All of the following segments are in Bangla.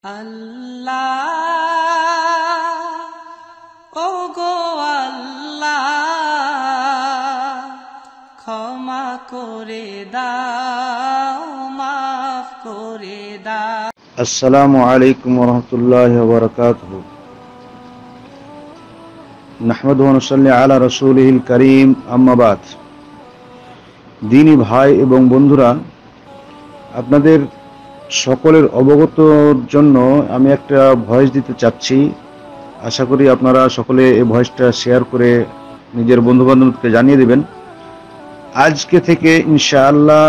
আল্লাহ ও গো আল্লাহ ক্ষমা করে দাও মাফ করে দাও। আসসালামু আলাইকুম ওয়া রাহমাতুল্লাহি ওয়া বারাকাতুহু। নাহমাদুহু ওয়া নুসাল্লি আলা রাসূলিহিল কারীম, আম্মা বাদ। দ্বীনী ভাই এবং বন্ধুরা, আপনাদের সকলের অবগতর জন্য আমি একটা ভয়েস দিতে চাচ্ছি। আশা করি আপনারা সকলে এই ভয়েসটা শেয়ার করে নিজের বন্ধুবান্ধবকে জানিয়ে দেবেন। আজকে থেকে ইনশাআল্লাহ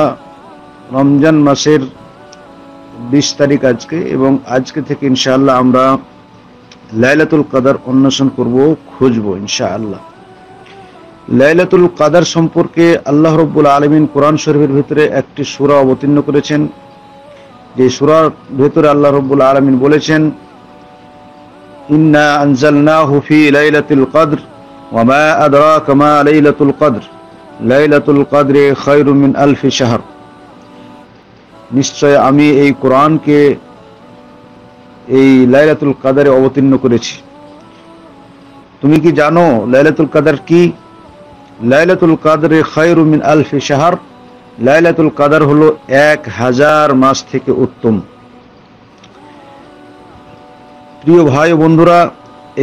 রমজান মাসের 20 তারিখ আজকে, এবং আজকে থেকে ইনশাআল্লাহ আমরা লাইলাতুল কদর অন্বেষণ করব, খুঁজব ইনশাআল্লাহ। লাইলাতুল কদর সম্পর্কে আল্লাহ রাব্বুল আলামিন কোরআন শরীফের ভিতরে একটি সূরা অবতীর্ণ করেছেন। যে সূরার ভিতরে আল্লাহ রাব্বুল আলামিন বলেছেন, ইন্না আনজালনাহু ফি লাইলাতুল কদর ওয়া মা আদরাকা মা লাইলাতুল কদর লাইলাতুল কদরি খায়রুম মিন আলফি শাহর। নিশ্চয় আমি এই কোরআনকে এই লাইলাতুল কদরে অবতীর্ণ করেছি। তুমি কি জানো লাইলাতুল কদর কি? লাইলাতুল কদরে খায়রুম মিন আলফি শাহর। লাইলাতুল কদর হলো 1000 মাস থেকে উত্তম। প্রিয় ভাই ও বন্ধুরা,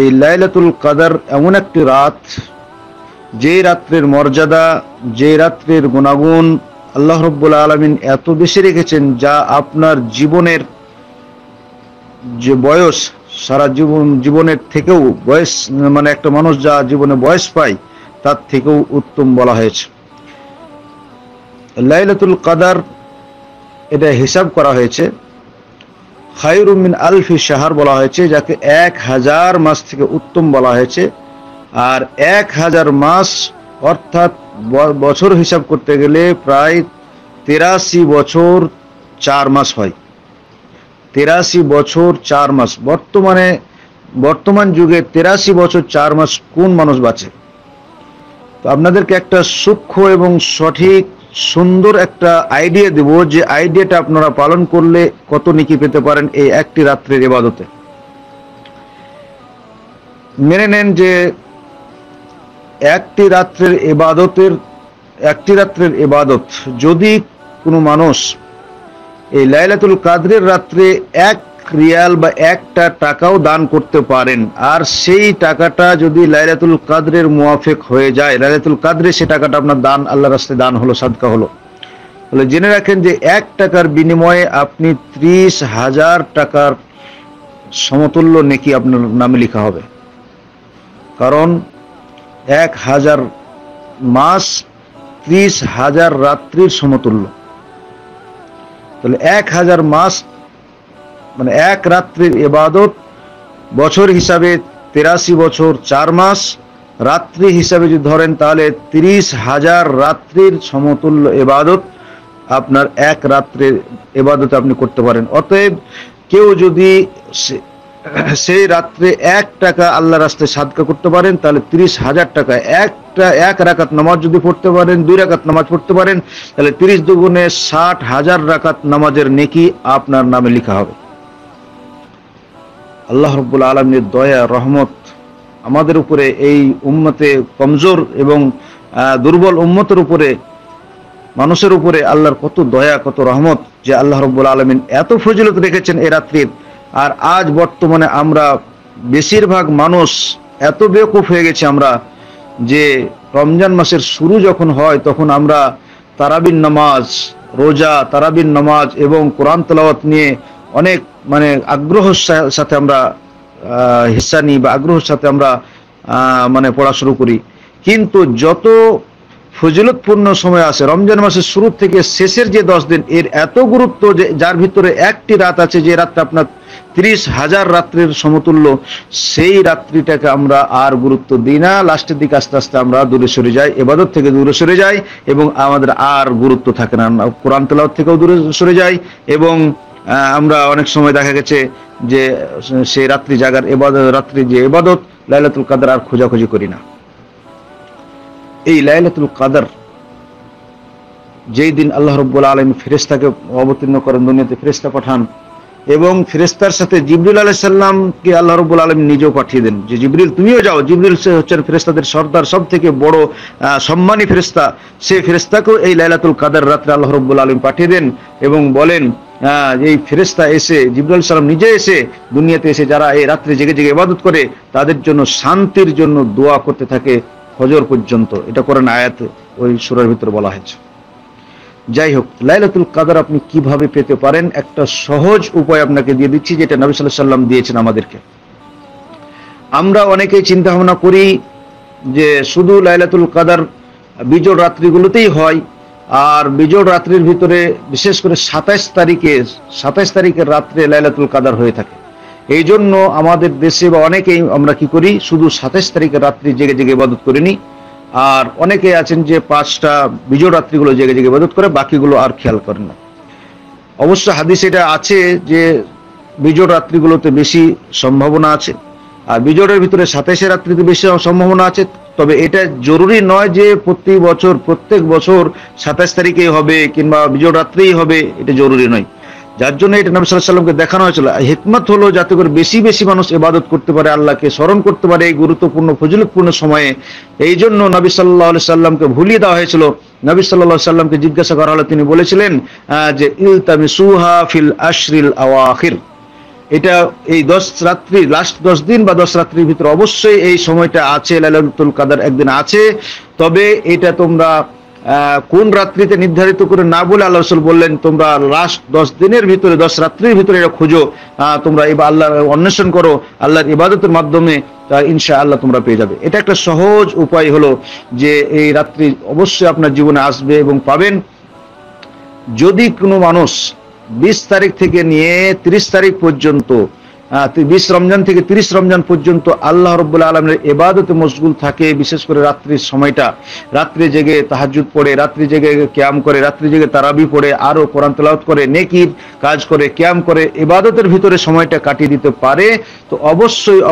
এই লাইলাতুল কদর এমন একটি রাত, যে রাত্রের মর্যাদা, যে রাত্রের গুণাগুণ আল্লাহ রাব্বুল আলামিন এত বেশি রেখেছেন, যা আপনার জীবনের যে বয়স, সারা জীবনের থেকেও বয়স, মানে একটা মানুষ যা জীবনে বয়স পায় তার থেকেও উত্তম বলা হয়েছে। লাইলাতুল কদর এটা হিসাব করা হয়েছে, খায়রুম মিন আলফি শাহর বলা হয়েছে, যাকে 1000 মাস থেকে উত্তম বলা হয়েছে। আর 1000 মাস অর্থাৎ বছর হিসাব করতে গেলে প্রায় 83 বছর 4 মাস হয়। 83 বছর 4 মাস। বর্তমান যুগে 83 বছর 4 মাস কোন মানুষ বাঁচে? তো আপনাদেরকে একটা সূক্ষ্ম এবং সঠিক সুন্দর একটা আইডিয়া দেব, যে আইডিয়াটা আপনারা পালন করলে কত নেকি পেতে পারেন এই একটি রাত্রের ইবাদতে। মেনে নেন যে একটি রাত্রের ইবাদত যদি কোনো মানুষ এই লাইলাতুল কদরের রাত্রে 1 রিয়াল বা 1টা টাকাও দান করতে পারেন, আর সেই টাকাটা যদি লাইলাতুল কদরের মুয়াফিক হয়ে যায়, লাইলাতুল কদরে সে টাকাটা আপনার দান, আল্লাহর রাস্তায় দান হলো, সাদকা হলো, তাহলে জেনে রাখেন যে 1 টাকার বিনিময়ে আপনি 30,000 টাকার সমতুল্য নেকি আপনার নামে লেখা হবে। কারণ 1000 মাস 30,000 রাত্রির সমতুল্য। তাহলে 1000 মাস মানে 1 রাত্রির ইবাদত, বছর হিসাবে 83 বছর 4 মাস, রাত্রি হিসাবে যদি ধরেন তাহলে 30,000 রাত্রির সমতুল্য ইবাদত আপনার 1 রাত্রির ইবাদতে আপনি করতে পারেন। অতএব কেউ যদি সেই রাত্রে 1 টাকা আল্লাহর রাস্তায় সাদকা করতে পারেন, তাহলে 30,000 টাকা। 1 রাকাত নামাজ যদি পড়তে পারেন, 2 রাকাত নামাজ পড়তে পারেন, তাহলে 30 দুগুণে 60,000 রাকাত নামাজের নেকি আপনার নামে লেখা হবে। আল্লাহ রাব্বুল আলামিনের দয়া রহমত আমাদের উপরে, এই উম্মতে কমজোর এবং দুর্বল উম্মতের উপরে, মানুষের উপরে আল্লাহর কত দয়া, কত রহমত, যে আল্লাহ রাব্বুল আলামিন এত ফজিলত রেখেছেন এই রাত্রির। আর আজ বর্তমানে আমরা বেশিরভাগ মানুষ এত বেকুফ হয়ে গেছি আমরা, যে রমজান মাসের শুরু যখন হয় তখন আমরা তারাবির নামাজ, রোজা, তারাবির নামাজ এবং কোরআন তেলাওয়াত নিয়ে অনেক আগ্রহের সাথে আমরা হিস্সা নিই, বা আগ্রহের সাথে আমরা পড়া শুরু করি। কিন্তু যত ফজিলতপূর্ণ সময় আছে রমজান মাসের শুরু থেকে শেষের যে 10 দিন, এর এত গুরুত্ব, যে যার ভিতরে একটি রাত আছে যে রাতটা আপনার 30,000 রাত্রির সমতুল্য, সেই রাত্রিটাকে আমরা আর গুরুত্ব দিই না। লাস্টের দিকে আস্তে আস্তে আমরা দূরে সরে যাই, ইবাদত থেকে দূরে সরে যাই, এবং আমাদের আর গুরুত্ব থাকে না। কোরআন তেলাওয়াত থেকেও দূরে সরে যাই, এবং আমরা অনেক সময় দেখা গেছে যে সেই রাত্রি জাগার ইবাদত, রাত্রি যে ইবাদত লাইলাতুল কদর আর খোঁজাখুঁজি করি না। এই লাইলাতুল কদর যেই দিন আল্লাহ রাব্বুল আলামিন ফেরেশতাকে অবতীর্ণ করেন, দুনিয়াতে ফেরেশতা পাঠান, এবং ফেরেশতার সাথে জিবরিল আলাইহিস সালামকে আল্লাহ রাব্বুল আলামিন নিজেও পাঠিয়ে দেন যে জিবরিল তুমিও যাও। জিবরিল হচ্ছেন ফেরেশতাদের সর্দার, সব থেকে বড় সম্মানী ফেরেশতা। সেই ফেরেশতাকেও এই লাইলাতুল কদর রাতে আল্লাহ রাব্বুল আলামিন পাঠিয়ে দেন এবং বলেন এই ফেরেশতা এসে, জিবরিল আলাইহিস সালাম নিজে এসে দুনিয়াতে এসে যারা এই রাত্রে জেগে জেগে ইবাদত করে তাদের জন্য শান্তির জন্য দোয়া করতে থাকে ফজর পর্যন্ত। এটা কোরআন আয়াতে ওই সূরার ভিতরে বলা হয়েছে। যাই হোক, লাইলাতুল কদর আপনি কিভাবে পেতে পারেন একটা সহজ উপায় আপনাকে দিয়ে দিচ্ছি, যেটা নবী সাল্লাল্লাহু আলাইহি ওয়াসাল্লাম দিয়েছেন আমাদেরকে। আমরা অনেকেই চিন্তা ভাবনা করি যে শুধু লাইলাতুল কদর বিজোড় রাত্রিগুলোতেই হয়, আর বিজোড় রাত্রির ভিতরে বিশেষ করে 27 তারিখের রাত্রে লাইলাতুল কদর হয়ে থাকে। এই জন্য আমাদের দেশে বা অনেকেই আমরা কি করি, শুধু 27 তারিখের রাত্রি জেগে জেগে ইবাদত করিনি, আর অনেকে আছেন যে 5টা বিজোড় রাত্রিগুলো জেগে জেগে ইবাদত করে, বাকিগুলো আর খেয়াল করেন না। অবশ্য হাদিস এটা আছে যে বিজোড় রাত্রিগুলোতে বেশি সম্ভাবনা আছে, আর বিজোড়ের ভিতরে 27 রাত্রিতে বেশি সম্ভাবনা আছে। তবে এটা জরুরি নয় যে প্রত্যেক বছর 27 তারিখেই হবে কিংবা বিজোড় রাত্রেই হবে, এটা জরুরি নয়। যার জন্য এটা নবী সাল্লাল্লাহু আলাইহি ওয়াসাল্লামকে দেখানো হয়েছিল। হিকমত হলো যাতে করে বেশি বেশি মানুষ ইবাদত করতে পারে, আল্লাহকে স্মরণ করতে পারে এই গুরুত্বপূর্ণ ফজিলতপূর্ণ সময়ে। এই জন্য নবী সাল্লাল্লাহু আলাইহি ওয়াসাল্লামকে ভুলিয়ে দেওয়া হয়েছিল। নবী সাল্লাল্লাহু আলাইহি ওয়াসাল্লামকে জিজ্ঞাসা করা হলো, তিনি বলেছিলেন যে ইলতামিসুহা ফিল আশরিল আওয়াখির। এটা এই 10 রাত্রি, লাস্ট 10 দিন বা 10 রাত্রির ভিতরে অবশ্যই এই সময়টা আছে, লাইলাতুল কদর একদিন আছে। তবে এটা তোমরা কোন রাত্রিতে নির্ধারিত করে না বলে আল্লাহ রাসূল বললেন তোমরা লাস্ট 10 দিনের ভিতরে, 10 রাত্রির ভিতরে এটা খুঁজো, তোমরা আল্লাহর অন্বেষণ করো, আল্লাহর ইবাদতের মাধ্যমে ইনশাআল্লাহ তোমরা পেয়ে যাবে। এটা একটা সহজ উপায় হলো যে এই রাত্রি অবশ্যই আপনার জীবনে আসবে এবং পাবেন। যদি কোনো মানুষ 20 তারিখ থেকে নিয়ে 30 তারিখ পর্যন্ত, 20 রমজান থেকে 30 রমজান পর্যন্ত আল্লাহ রাব্বুল আলামিনের ইবাদতে মশগুল থাকে, বিশেষ করে রাত্রির সময়টা, রাত্রে জেগে তাহাজ্জুদ পড়ে, রাত্রি জেগে কিয়াম করে, রাত্রি জেগে তারাবি পড়ে, আরো কোরআন তেলাওয়াত করে, নেকির কাজ করে, কিয়াম করে, ইবাদতের ভিতরে সময়টা কাটিয়ে দিতে পারে, তো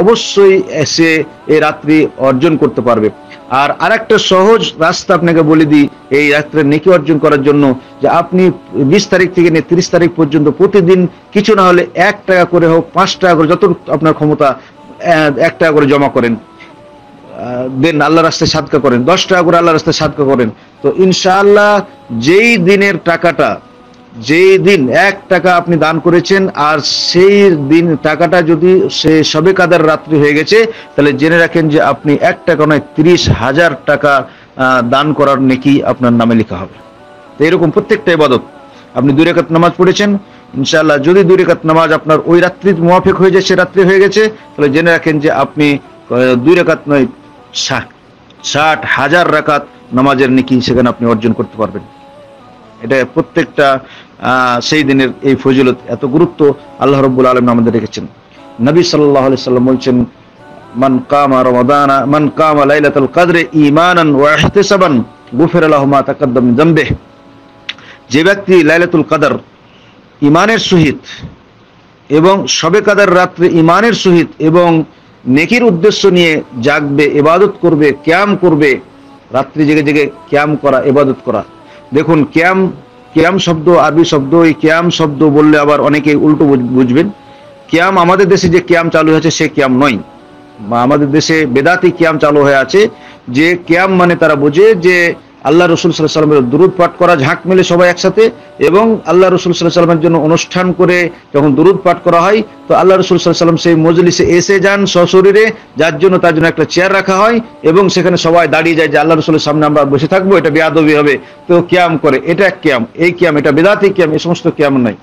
অবশ্যই এসে এই রাত্রি অর্জন করতে পারবে। আর আরেকটা সহজ রাস্তা আপনাকে বলে দিই এই রাত্রে নেকি অর্জন করার জন্য, যে আপনি 20 তারিখ থেকে নিয়ে 30 তারিখ পর্যন্ত প্রতিদিন কিছু না হলে 1 টাকা করে হোক, 5 টাকা করে, যত আপনার ক্ষমতা 1 টাকা করে জমা করেন, দেন আল্লাহর রাস্তায় সাদকা করেন, 10 টাকা করে আল্লাহর রাস্তায় সাদকা করেন। তো ইনশাআল্লাহ যেই দিনের টাকাটা, যেই দিন 1 টাকা আপনি দান করেছেন, আর সেই দিন টাকাটা যদি সে শবে কদর রাত্রি হয়ে গেছে, তাহলে জেনে রাখেন যে আপনি 1 টাকা নয় 30,000 টাকা দান করার নেকি আপনার নামে লেখা হবে। তো এরকম প্রত্যেকটা ইবাদত, আপনি 2 রাকাত নামাজ পড়েছেন, ইনশাআল্লাহ যদি 2 রাকাত নামাজ আপনার ওই রাত্রির মুওয়াফিক হয়ে যায়, সে রাত্রি হয়ে গেছে, তাহলে জেনে রাখেন যে আপনি 2 রাকাত নয় 60,000 রাকাত নামাজের নেকি সেখানে আপনি অর্জন করতে পারবেন। এটা প্রত্যেকটা সেই দিনের এই ফজিলত, এত গুরুত্ব আল্লাহ রাব্বুল আলামিন আমাদের রেখেছেন। নবী সাল্লাল্লাহু আলাইহি সাল্লাম বলছেন, মান কামা লাইলাতুল কদরে ঈমানান ওয়া ইহতিসাবান গুফিরা লাহু মা তাকাদ্দাম মিন যামবিহি। যে ব্যক্তি লাইলাতুল কদর ঈমানের সহিত এবং শবে কদর রাত্রে ঈমানের সহিত এবং নেকির উদ্দেশ্য নিয়ে জাগবে, ইবাদত করবে, কিয়াম করবে, রাত্রি জেগে জেগে কিয়াম করা, ইবাদত করা। দেখুন, কিয়াম শব্দ আরবি শব্দ, এই কিয়াম শব্দ বললে আবার অনেকে উল্টো বুঝবেন। কিয়াম আমাদের দেশে যে কিয়াম চালু হয়েছে সে কিয়াম নয়, বা আমাদের দেশে বেদাতি কিয়াম চালু হয়ে আছে। যে কিয়াম মানে তারা বোঝে যে আল্লাহ রাসূল সাল্লাল্লাহু আলাইহি ওয়াসাল্লামের দুরূদ পাঠ করা, ঝাঁক মেলে সবাই একসাথে, এবং আল্লাহ রাসূল সাল্লাল্লাহু আলাইহি ওয়াসাল্লামের জন্য অনুষ্ঠান করে যখন দুরূদ পাঠ করা হয়, তো আল্লাহ রাসূল সাল্লাল্লাহু আলাইহি ওয়াসাল্লাম সেই মজলিসে এসে যান সশরীরে, যার জন্য তার জন্য একটা চেয়ার রাখা হয় এবং সেখানে সবাই দাঁড়িয়ে যায় যে আল্লাহ রাসূলের সামনে আমরা বসে থাকবো, এটা বেয়াদবি হবে, তো কিয়াম করে, এটা এক কিয়াম। এই কিয়াম, এটা বেদাতি কিয়াম, এই সমস্ত কিয়াম নাই।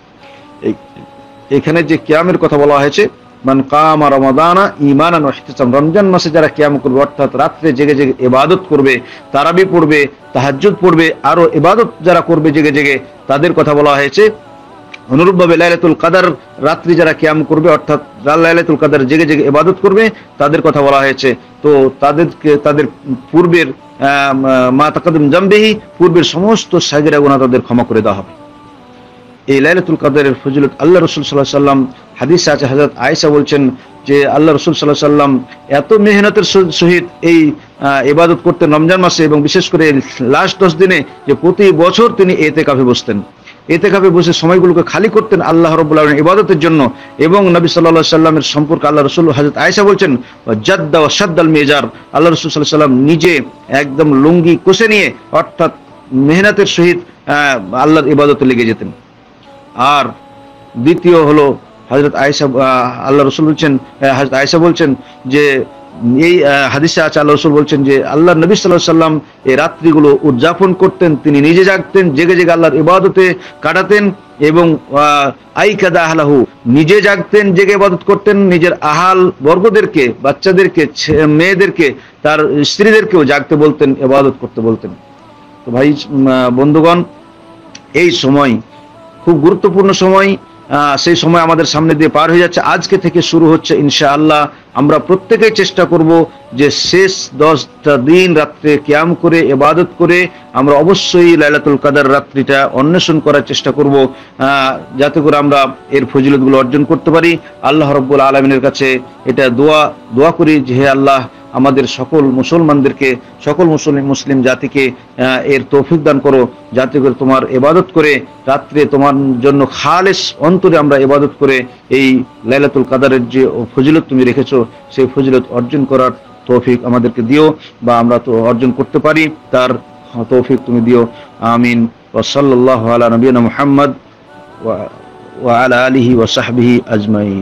এখানে যে কিয়ামের কথা বলা হয়েছে, মান কামা রমাদানা ঈমানান ওয়া ইহতিসাবান, রমজান মাসে যারা কিয়াম করবে, অর্থাৎ রাত্রে জেগে জেগে ইবাদত করবে, তারাবি পড়বে, তাহাজ্জুদ পড়বে, আরো ইবাদত যারা করবে জেগে জেগে, তাদের কথা বলা হয়েছে। অনুরূপভাবে লাইলাতুল কদর রাত্রি যারা কিয়াম করবে, অর্থাৎ লাইলাতুল কদর জেগে জেগে ইবাদত করবে, তাদের কথা বলা হয়েছে। তো তাদের পূর্বের মা তাকাদ্দাম যামবিহি, পূর্বের সমস্ত সাগীরা গুনাহ তাদের ক্ষমা করে দেওয়া হবে। এই লাইলাতুল কদরের ফজিলত আল্লাহ রাসূল সাল্লাল্লাহু আলাইহি ওয়াসাল্লাম, হাদিসে আছে, হযরত আয়েশা বলছেন যে আল্লাহ রাসূল সাল্লাল্লাহু আলাইহি ওয়াসাল্লাম এত মেহনতের সহিত এই ইবাদত করতেন রমজান মাসে, এবং বিশেষ করে লাস্ট 10 দিনে, যে প্রতি বছর তিনি ইতিকাফে বসতেন। ইতিকাফে বসে সময়গুলোকে খালি করতেন আল্লাহ রাব্বুল আলামিনের ইবাদতের জন্য। এবং নবী সাল্লাল্লাহু আলাইহি সাল্লামের সম্পর্কে আল্লাহ রাসূল হযরত আয়েশা বলছেন, জাদ্দা ওয়া শাদ্দাল মিজার, আল্লাহ রাসূল সাল্লাল্লাহু আলাইহি সাল্লাম নিজে একদম লুঙ্গি কষে নিয়ে অর্থাৎ মেহনতের সহিত আল্লাহর ইবাদতে লেগে যেতেন। আর দ্বিতীয় হলো হযরত আয়েশা, আল্লাহ রাসূল বলছেন, হযরত আয়েশা বলছেন যে এই হাদিসে আছে আল্লাহ রাসূল বলছেন যে আল্লাহর নবী সাল্লাল্লাহু আলাইহি সাল্লাম এই রাত্রিগুলো উদযাপন করতেন, তিনি নিজে জাগতেন, জেগে জেগে আল্লাহর ইবাদতে কাটাতেন এবং আইকাদা আহলাহু, নিজে জাগতেন, জেগে ইবাদত করতেন, নিজের আহাল বর্গদেরকে, বাচ্চাদেরকে, মেয়েদেরকে, তার স্ত্রীদেরকেও জাগতে বলতেন, ইবাদত করতে বলতেন। তো ভাই বন্ধুগণ, এই সময় খুব গুরুত্বপূর্ণ সময়, সেই সময় আমাদের সামনে দিয়ে পার হয়ে যাচ্ছে। আজকে থেকে শুরু হচ্ছে ইনশাআল্লাহ। আমরা প্রত্যেকেই চেষ্টা করব যে শেষ 10টা দিন রাত্রে কিয়াম করে ইবাদত করে আমরা অবশ্যই লাইলাতুল কদর রাত্রিটা অন্বেষণ করার চেষ্টা করব, যাতে করে আমরা এর ফজিলতগুলো অর্জন করতে পারি। আল্লাহ রাব্বুল আলামিনের কাছে এটা দোয়া করি যে হে আল্লাহ, আমাদের সকল মুসলমানদেরকে, সকল মুসলিম জাতিকে এর তৌফিক দান করো, যাতে করে তোমার ইবাদত করে রাত্রে তোমার জন্য খালেস অন্তরে আমরা ইবাদত করে এই লাইলাতুল কদরের যে ফজিলত তুমি রেখেছো সেই ফজিলত অর্জন করার তৌফিক আমাদেরকে দিও, বা আমরা তো অর্জন করতে পারি, তার তৌফিক তুমি দিও। আমিন। ওয়া সাল্লাল্লাহু আলা নবিয়িনা মুহাম্মদ ওয়া আলা আলিহি ওয়া সাহবিহি আজমাইন।